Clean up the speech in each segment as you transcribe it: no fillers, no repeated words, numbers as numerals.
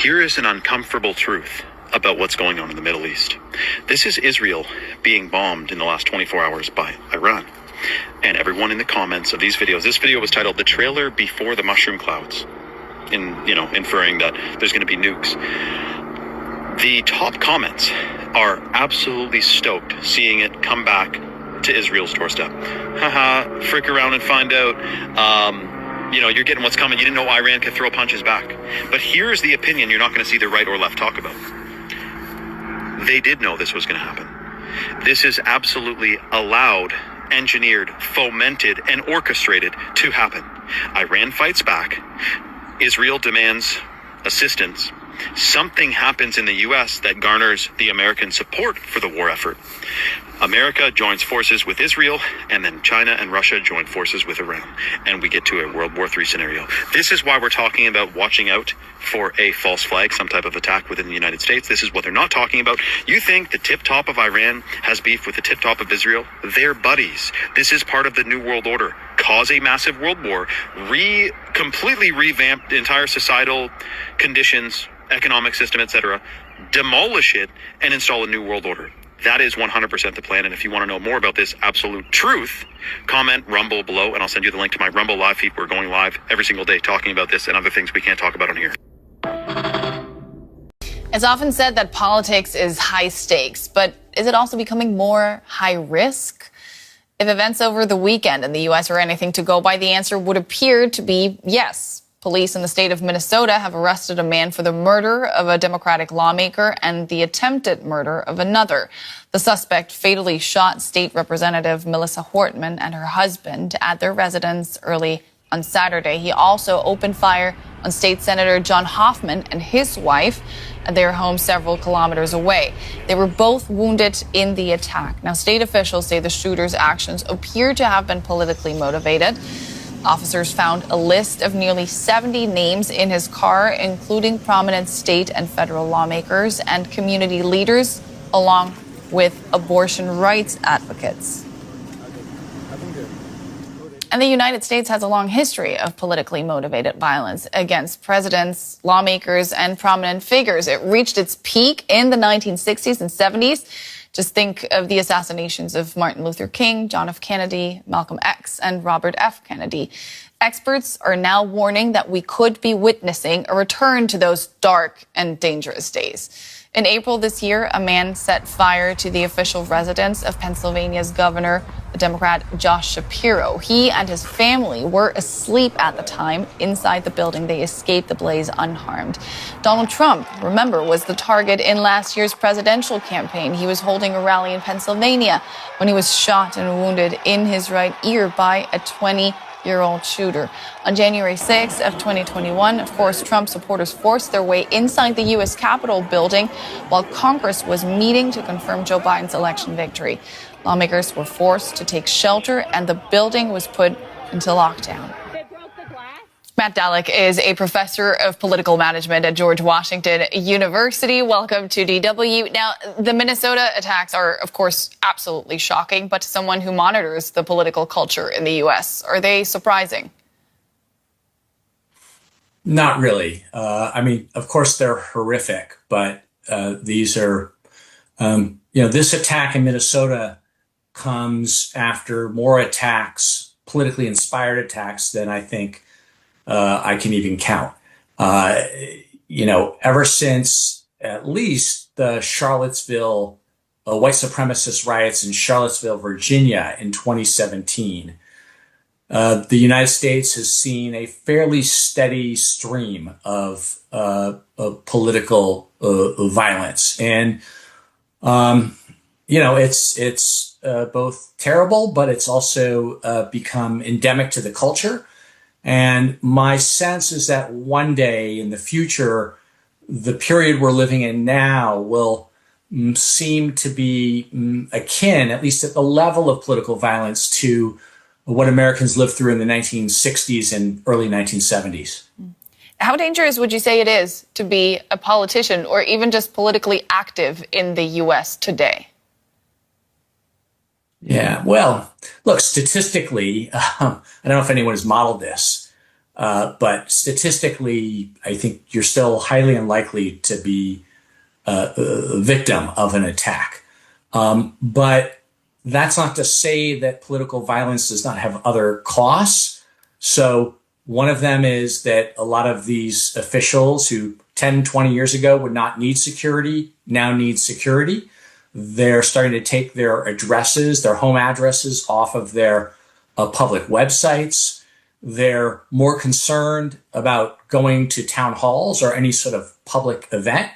Here is an uncomfortable truth about what's going on in the Middle East. This is Israel being bombed in the last 24 hours by Iran. And everyone in the comments of these videos, this video was titled "The Trailer Before the Mushroom Clouds," inferring that there's going to be nukes. The top comments are absolutely stoked seeing it come back to Israel's doorstep. Haha, frick around and find out. You're getting what's coming. You didn't know Iran could throw punches back. But here's the opinion you're not going to see the right or left talk about. They did know this was going to happen. This is absolutely allowed, engineered, fomented, and orchestrated to happen. Iran fights back. Israel demands assistance. Something happens in the U.S. that garners the American support for the war effort. America joins forces with Israel, and then China and Russia join forces with Iran. And we get to a World War III scenario. This is why we're talking about watching out for a false flag, some type of attack within the United States. This is what they're not talking about. You think the tip top of Iran has beef with the tip top of Israel? They're buddies. This is part of the New World Order. Cause a massive world war, completely revamp the entire societal conditions, economic system, etc., demolish it, and install a new world order. That is 100% the plan. And if you want to know more about this absolute truth, comment Rumble below, and I'll send you the link to my Rumble live feed. We're going live every single day talking about this and other things we can't talk about on here. It's often said that politics is high stakes, but is it also becoming more high risk? If events over the weekend in the U.S. are anything to go by, the answer would appear to be yes. Police in the state of Minnesota have arrested a man for the murder of a Democratic lawmaker and the attempted murder of another. The suspect fatally shot State Representative Melissa Hortman and her husband at their residence early on Saturday. He also opened fire on State Senator John Hoffman and his wife at their home several kilometers away. They were both wounded in the attack. Now, state officials say the shooter's actions appear to have been politically motivated. Officers found a list of nearly 70 names in his car, including prominent state and federal lawmakers and community leaders, along with abortion rights advocates. And the United States has a long history of politically motivated violence against presidents, lawmakers, and prominent figures. It reached its peak in the 1960s and 70s. Just think of the assassinations of Martin Luther King, John F. Kennedy, Malcolm X, and Robert F. Kennedy. Experts are now warning that we could be witnessing a return to those dark and dangerous days. In April this year, a man set fire to the official residence of Pennsylvania's governor, the Democrat Josh Shapiro. He and his family were asleep at the time inside the building. They escaped the blaze unharmed. Donald Trump, remember, was the target in last year's presidential campaign. He was holding a rally in Pennsylvania when he was shot and wounded in his right ear by a 20-year-old shooter. On January 6th of 2021, of course, Trump supporters forced their way inside the U.S. Capitol building while Congress was meeting to confirm Joe Biden's election victory. Lawmakers were forced to take shelter and the building was put into lockdown. Matt Dalek is a professor of political management at George Washington University. Welcome to DW. Now, the Minnesota attacks are, of course, absolutely shocking, but to someone who monitors the political culture in the U.S., are they surprising? Not really. Of course, they're horrific, but these are, this attack in Minnesota comes after more attacks, politically inspired attacks, than I think I can even count. Ever since at least the Charlottesville white supremacist riots in Charlottesville, Virginia in 2017, the United States has seen a fairly steady stream of political violence. And, it's both terrible, but it's also become endemic to the culture. And my sense is that one day in the future, the period we're living in now will seem to be akin, at least at the level of political violence, to what Americans lived through in the 1960s and early 1970s. How dangerous would you say it is to be a politician or even just politically active in the U.S. today? Yeah, well, look, statistically, I don't know if anyone has modeled this, But statistically, I think you're still highly unlikely to be a victim of an attack. But that's not to say that political violence does not have other costs. So one of them is that a lot of these officials who 10, 20 years ago would not need security now need security. They're starting to take their addresses, their home addresses off of their public websites. They're more concerned about going to town halls or any sort of public event.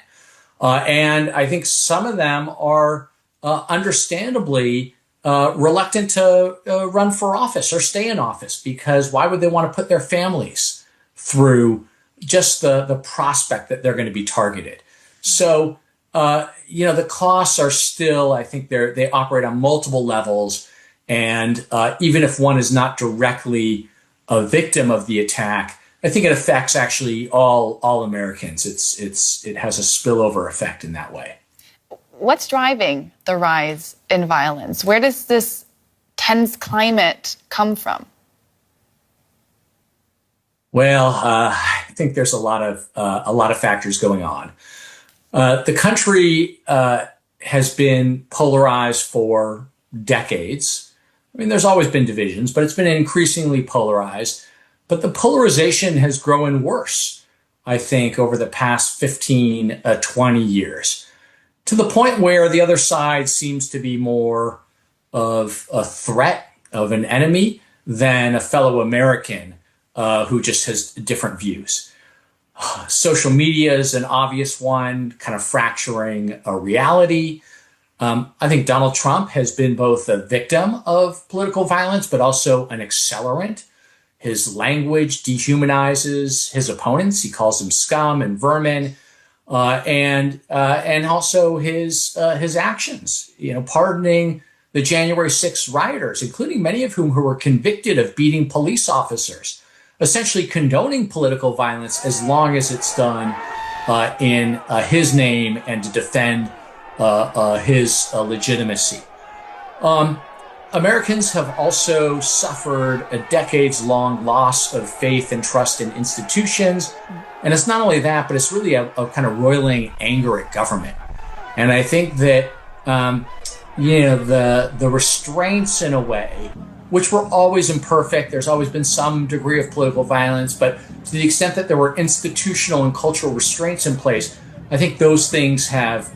And I think some of them are understandably reluctant to run for office or stay in office, because why would they want to put their families through just the prospect that they're going to be targeted? So, the costs are still, I think they operate on multiple levels. And even if one is not directly a victim of the attack, I think it affects actually all Americans. It has a spillover effect in that way. What's driving the rise in violence? Where does this tense climate come from? Well, I think there's a lot of factors going on. The country has been polarized for decades. I mean, there's always been divisions, but it's been increasingly polarized. But the polarization has grown worse, I think, over the past 15, 20 years, to the point where the other side seems to be more of a threat, of an enemy, than a fellow American who just has different views. Social media is an obvious one, kind of fracturing a reality. I think Donald Trump has been both a victim of political violence, but also an accelerant. His language dehumanizes his opponents. He calls them scum and vermin, and also his actions. Pardoning the January 6th rioters, including many of whom who were convicted of beating police officers, essentially condoning political violence as long as it's done in his name and to defend his legitimacy. Americans have also suffered a decades-long loss of faith and trust in institutions. And it's not only that, but it's really a kind of roiling anger at government. And I think that, the restraints in a way, which were always imperfect, there's always been some degree of political violence, but to the extent that there were institutional and cultural restraints in place, I think those things have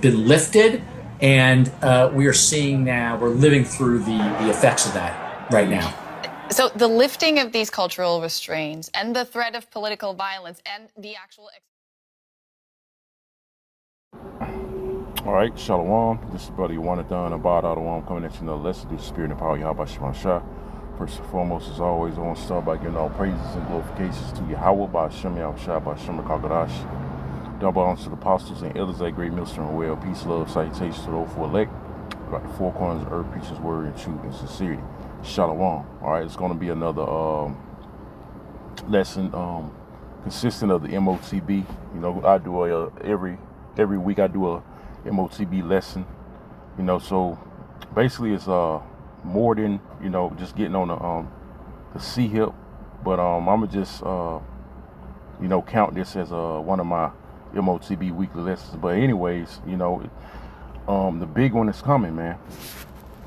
been lifted. And we are seeing now, we're living through the effects of that right now. So the lifting of these cultural restraints and the threat of political violence and the actual... All right, Shalom. This is Brother Yawanathan Abad Adawam coming at you another lesson through the spirit and power of Yahweh Shema Shah. First and foremost, as always, I want to start by giving all praises and glorifications to Yahweh by Hashem Yahweh Shah by Hashem Kagadash. Double honors to the apostles and elders at Great Millstone and well. Peace, love, salutations to those who elect. About the four corners of earth, preach his word in truth and sincerity. Shalom. All right, it's going to be another lesson consistent of the MOTB. I do every week I do a MOTB lesson. So basically it's more than just getting on the C hip, but I'm gonna just count this as one of my MOTB weekly lessons. But anyways, the big one is coming, man.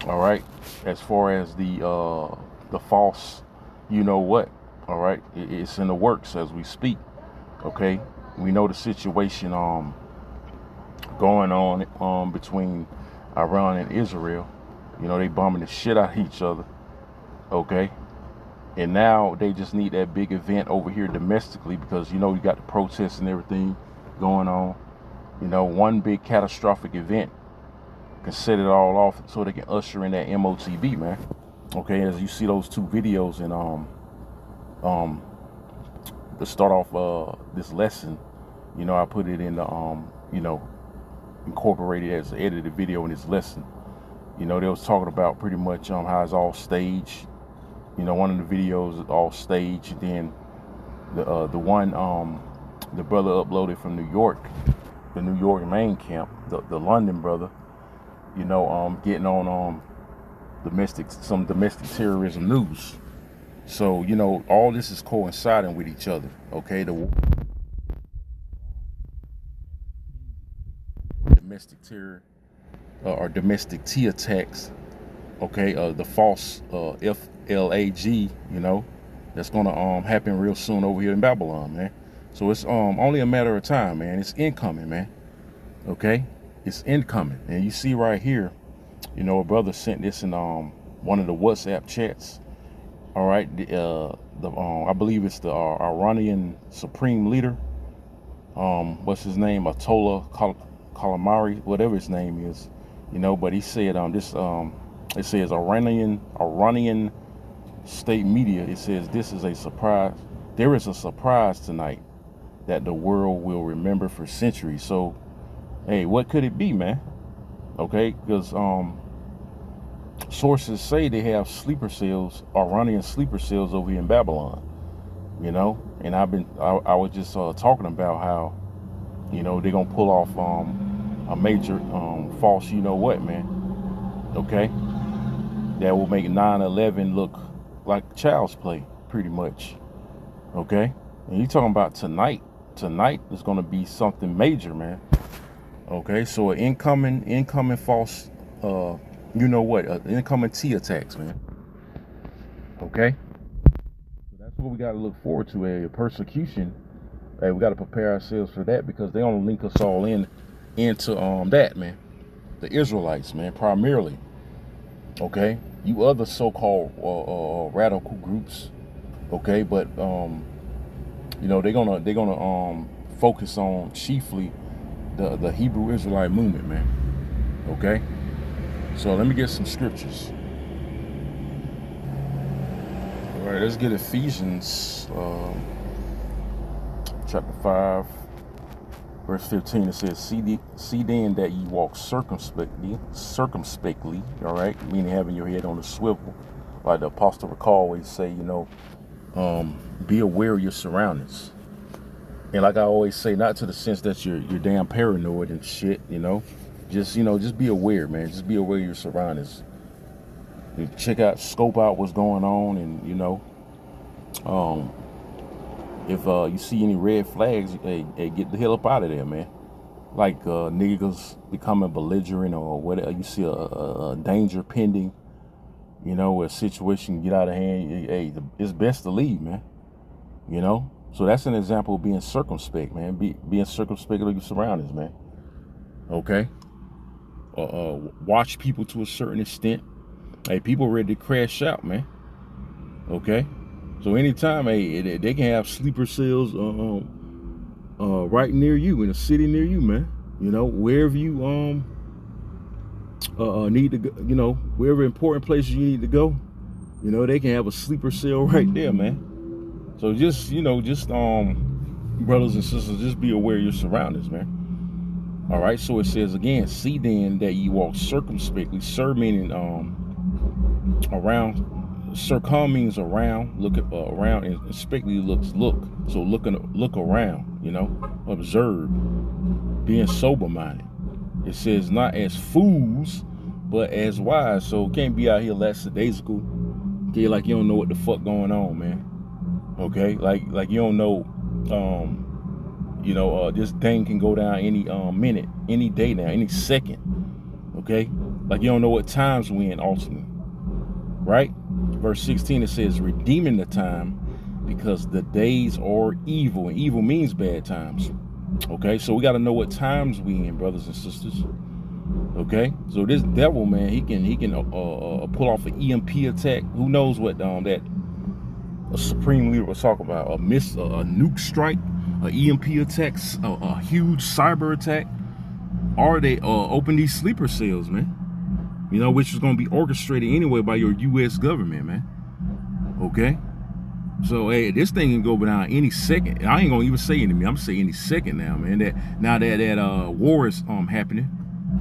All right, as far as the false, all right, it's in the works as we speak. Okay, we know the situation going on between Iran and Israel. They bombing the shit out of each other. Okay, and now they just need that big event over here domestically because you got the protests and everything going on. One big catastrophic event can set it all off so they can usher in that MOTB, man. Okay, as you see those two videos and to start off this lesson, I put it in the incorporated as an edited video in this lesson. They was talking about pretty much how it's all staged. One of the videos is all staged. Then the one the brother uploaded from New York, the New York main camp, the London brother, getting on some domestic terrorism news. So, you know, all this is coinciding with each other. Okay, the domestic terror or domestic T attacks. Okay, the false FLAG, you know, that's gonna happen real soon over here in Babylon, man. So it's only a matter of time, man. It's incoming, man. Okay, it's incoming. And you see right here, you know, a brother sent this in one of the WhatsApp chats. All right, I believe it's the Iranian Supreme Leader. What's his name? Atola Calamari, whatever his name is, you know. But he said it says Iranian state media. It says this is a surprise. There is a surprise tonight that the world will remember for centuries. So, hey, what could it be, man? Okay, because sources say they have sleeper cells, Iranian sleeper cells over here in Babylon. You know, and I was just talking about how, you know, they're gonna pull off a major false, you know what, man. Okay, that will make 9/11 look like child's play, pretty much. Okay, and you talking about tonight is gonna be something major, man. Okay, so an incoming false, you know what, incoming T attacks, man. Okay, so that's what we got to look forward to, a persecution. Hey, we got to prepare ourselves for that, because they gonna link us all into that, man. The Israelites, man, primarily. Okay, you other so-called radical groups, okay, but you know, they're gonna focus on chiefly the Hebrew Israelite movement, man. Okay, so let me get some scriptures. All right, let's get Ephesians chapter 5, verse 15. It says, see then that ye walk circumspectly, all right, meaning having your head on a swivel, like the apostle would always say, you know, be aware of your surroundings. And like I always say, not to the sense that you're damn paranoid and shit, you know, just be aware, man. Just be aware of your surroundings. You scope out what's going on, and you know, if you see any red flags, hey, get the hell up out of there, man. Like niggas becoming belligerent, or whatever, you see a danger pending, you know, a situation get out of hand, hey, it's best to leave, man. You know, so that's an example of being circumspect, man. Being circumspect of your surroundings, man. Okay. Watch people to a certain extent. Hey, people ready to crash out, man. Okay. So anytime, hey, they can have sleeper cells right near you, in a city near you, man. You know, wherever you need to go, you know, wherever important places you need to go, you know, they can have a sleeper cell right there, man. So just, you know, brothers and sisters, just be aware of your surroundings, man. All right. So it says again, see then that ye walk circumspectly. Sir meaning around. Circum means around, look around, and spectly look. So look around, you know, observe, being sober-minded. It says not as fools, but as wise. So can't be out here lackadaisical. Okay, like you don't know what the fuck going on, man. Okay, like you don't know, you know, this thing can go down any minute, any day now, any second. Okay, like you don't know what times we in ultimately, right? Verse 16, it says, redeeming the time, because the days are evil. And evil means bad times. Okay, so we got to know what times we in, brothers and sisters. Okay, so this devil, man, he can pull off an EMP attack. Who knows what that a supreme leader was talking about? A nuke strike, an EMP attack, a huge cyber attack. Or they open these sleeper cells, man. You know, which is going to be orchestrated anyway by your U.S. government, man. Okay? So, hey, this thing can go down any second. I ain't going to even say any minute. I'm saying any second now, man. That war is happening.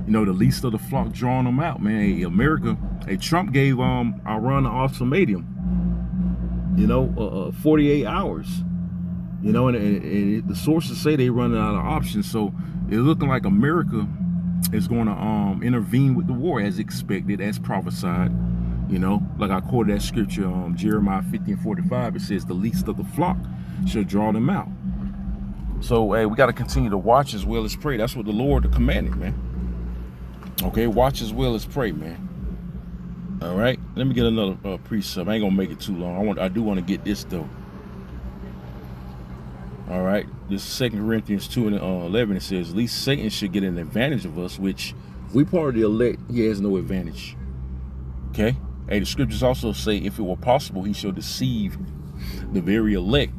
You know, the least of the flock drawing them out, man. Hey, America, hey, Trump gave Iran an ultimatum. You know, 48 hours. You know, and the sources say they running out of options. So, it's looking like America is going to intervene with the war, as expected, as prophesied. You know, like I quoted that scripture, Jeremiah 50:45. It says, "The least of the flock shall draw them out." So, hey, we got to continue to watch as well as pray. That's what the Lord commanded, man. Okay, watch as well as pray, man. All right, let me get another precept. I ain't gonna make it too long. I do want to get this though. All right, this 2 Corinthians 2:11. It says, "Least Satan should get an advantage of us, which we part of the elect. He has no advantage." Okay. Hey, the scriptures also say, if it were possible, he shall deceive the very elect.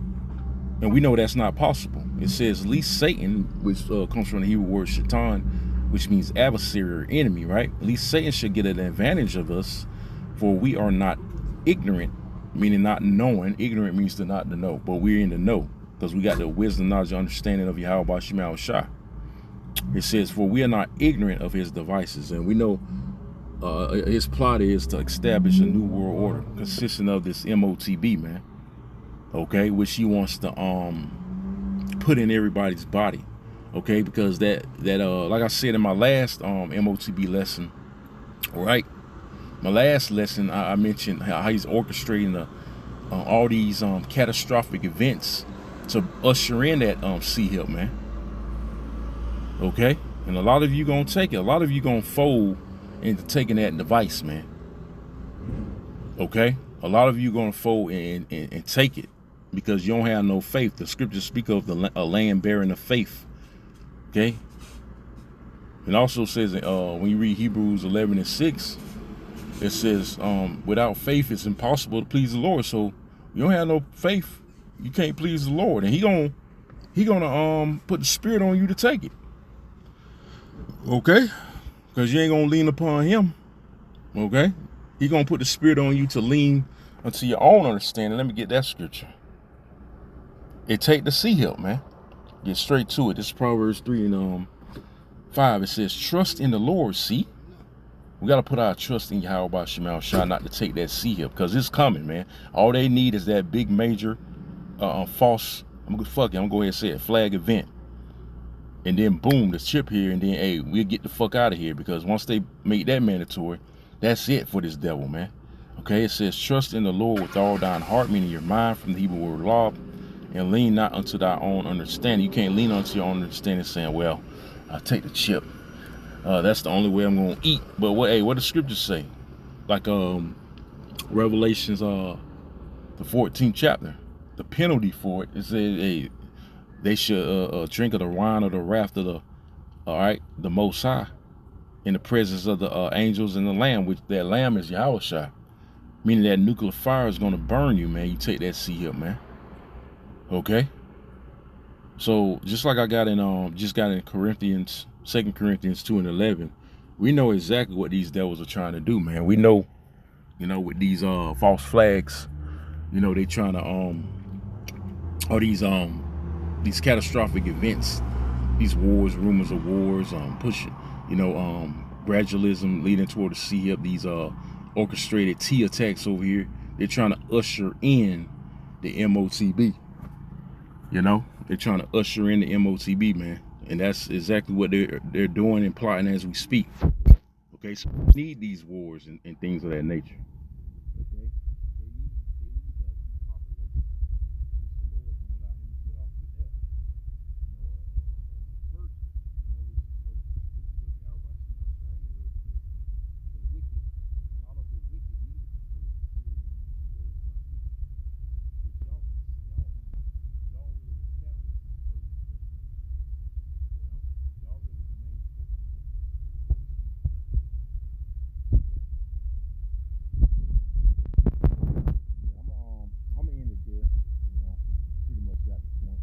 And we know that's not possible. It says, least Satan, which comes from the Hebrew word shaitan, which means adversary or enemy, right? Least Satan should get an advantage of us, for we are not ignorant, meaning not knowing. Ignorant means to not to know, but we're in the know, because we got the wisdom, knowledge, understanding of Yahweh Shema Shah. It says, for we are not ignorant of his devices. And we know his plot is to establish a new world order consisting of this MOTB, man. Okay, which he wants to put in everybody's body. Okay, because that like I said in my last MOTB lesson, right? My last lesson, I mentioned how he's orchestrating all these catastrophic events to usher in that C-HIP, man. Okay, and a lot of you gonna take it. A lot of you gonna fold into taking that device, man. Okay, a lot of you gonna fold and take it because you don't have no faith. The scriptures speak of a land bearing of faith. Okay, it also says when you read Hebrews 11:6, it says without faith it's impossible to please the Lord. So you don't have no faith, you can't please the Lord, and he gonna put the spirit on you to take it. Okay, because you ain't gonna lean upon him. Okay, he gonna put the spirit on you to lean unto your own understanding. Let me get that scripture. It take the C-HIP, man. Get straight to it. This is Proverbs 3:5. It says, trust in the Lord. See, we got to put our trust in Yahweh Shema Shah not to take that C-HIP, because it's coming, man. All they need is that big major false, I'm gonna go ahead and say it, flag event. And then boom, the chip here, and then hey, we'll get the fuck out of here, because once they make that mandatory, that's it for this devil, man. Okay, it says, trust in the Lord with all thine heart, meaning your mind, from the Hebrew word law, and lean not unto thy own understanding. You can't lean unto your own understanding saying, well, I'll take the chip. That's the only way I'm gonna eat. But what the scriptures say? Like Revelations the 14th chapter, the penalty for it is hey, they should drink of the wine of the wrath of the Most High, in the presence of the angels and the Lamb, which that Lamb is Yahushua, meaning that nuclear fire is gonna burn you, man. You take that C-HIP, man. Okay. So just like I got in just got in Corinthians, 2 Corinthians 2:11, we know exactly what these devils are trying to do, man. We know, with these false flags, they trying to all these catastrophic events, these wars, rumors of wars, push, gradualism leading toward the C-HIP, these orchestrated T attacks over here. They're trying to usher in the MOTB. They're trying to usher in the MOTB, man, and that's exactly what they're doing and plotting as we speak. Okay, so we need these wars and things of that nature. Okay, they need depopulation, which the Lord is gonna allow him to get off with that. First, this is what Yahweh Shema Shah anyway, because the wicked, a lot of the wicked need to be purged, including those my people. Which y'all really the catalyst to purge the rest of them. Y'all really the main focus point. Yeah, I'm gonna end it there. Pretty much got the point.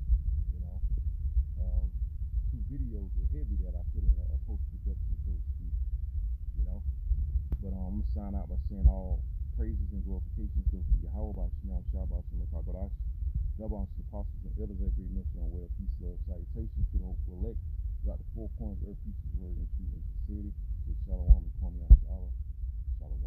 Two videos were heavy that I put in a post-production, so to speak. But I'm gonna sign out by saying all praises and glorifications go to Yahweh, Shema, Shabbat, Shalom, Kabbalah, Yahweh, apostles and elders that great mission on well, peace, love, salutations to the hopeful elect. Throughout the four corners, earth, peace, word, and truth, and sincerity. Shalom, and Kwame, Shalom.